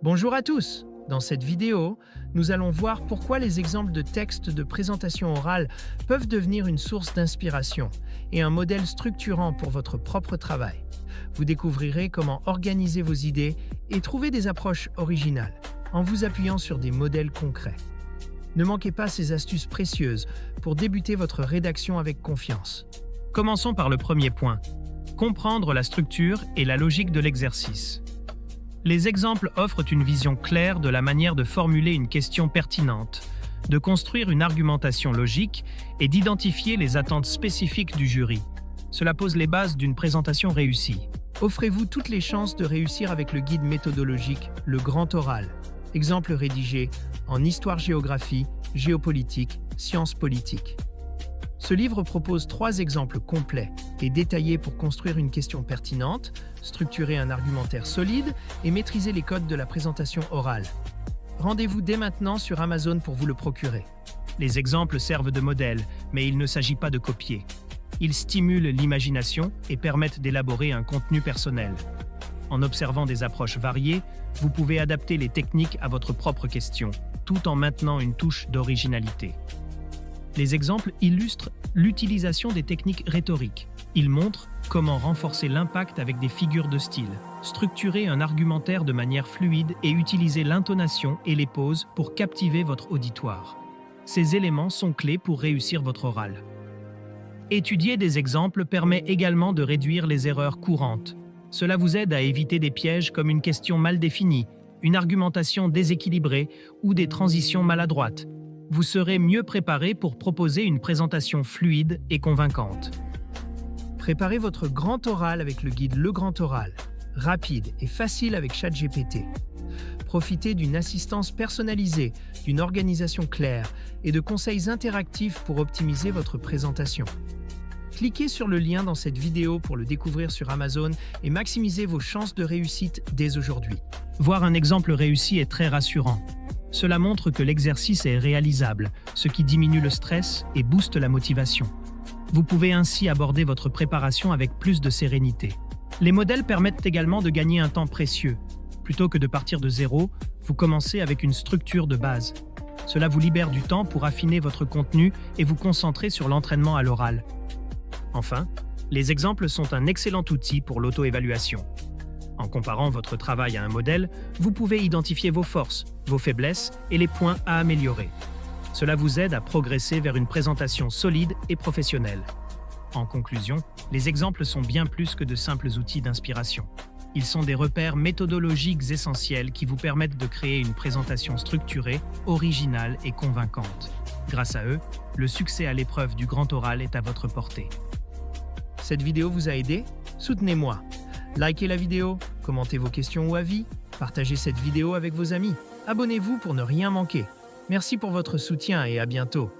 Bonjour à tous! Dans cette vidéo, nous allons voir pourquoi les exemples de textes de présentation orale peuvent devenir une source d'inspiration et un modèle structurant pour votre propre travail. Vous découvrirez comment organiser vos idées et trouver des approches originales en vous appuyant sur des modèles concrets. Ne manquez pas ces astuces précieuses pour débuter votre rédaction avec confiance. Commençons par le premier point. Comprendre la structure et la logique de l'exercice. Les exemples offrent une vision claire de la manière de formuler une question pertinente, de construire une argumentation logique et d'identifier les attentes spécifiques du jury. Cela pose les bases d'une présentation réussie. Offrez-vous toutes les chances de réussir avec le guide méthodologique Le Grand Oral. Exemple rédigé en histoire-géographie, géopolitique, sciences politiques. Ce livre propose 3 exemples complets et détaillés pour construire une question pertinente, structurer un argumentaire solide et maîtriser les codes de la présentation orale. Rendez-vous dès maintenant sur Amazon pour vous le procurer. Les exemples servent de modèle, mais il ne s'agit pas de copier. Ils stimulent l'imagination et permettent d'élaborer un contenu personnel. En observant des approches variées, vous pouvez adapter les techniques à votre propre question, tout en maintenant une touche d'originalité. Les exemples illustrent l'utilisation des techniques rhétoriques. Ils montrent comment renforcer l'impact avec des figures de style, structurer un argumentaire de manière fluide et utiliser l'intonation et les pauses pour captiver votre auditoire. Ces éléments sont clés pour réussir votre oral. Étudier des exemples permet également de réduire les erreurs courantes. Cela vous aide à éviter des pièges comme une question mal définie, une argumentation déséquilibrée ou des transitions maladroites. Vous serez mieux préparé pour proposer une présentation fluide et convaincante. Préparez votre grand oral avec le guide Le Grand Oral, rapide et facile avec ChatGPT. Profitez d'une assistance personnalisée, d'une organisation claire et de conseils interactifs pour optimiser votre présentation. Cliquez sur le lien dans cette vidéo pour le découvrir sur Amazon et maximisez vos chances de réussite dès aujourd'hui. Voir un exemple réussi est très rassurant. Cela montre que l'exercice est réalisable, ce qui diminue le stress et booste la motivation. Vous pouvez ainsi aborder votre préparation avec plus de sérénité. Les modèles permettent également de gagner un temps précieux. Plutôt que de partir de zéro, vous commencez avec une structure de base. Cela vous libère du temps pour affiner votre contenu et vous concentrer sur l'entraînement à l'oral. Enfin, les exemples sont un excellent outil pour l'auto-évaluation. En comparant votre travail à un modèle, vous pouvez identifier vos forces, vos faiblesses et les points à améliorer. Cela vous aide à progresser vers une présentation solide et professionnelle. En conclusion, les exemples sont bien plus que de simples outils d'inspiration. Ils sont des repères méthodologiques essentiels qui vous permettent de créer une présentation structurée, originale et convaincante. Grâce à eux, le succès à l'épreuve du grand oral est à votre portée. Cette vidéo vous a aidé? Soutenez-moi! Likez la vidéo, commentez vos questions ou avis, partagez cette vidéo avec vos amis. Abonnez-vous pour ne rien manquer. Merci pour votre soutien et à bientôt.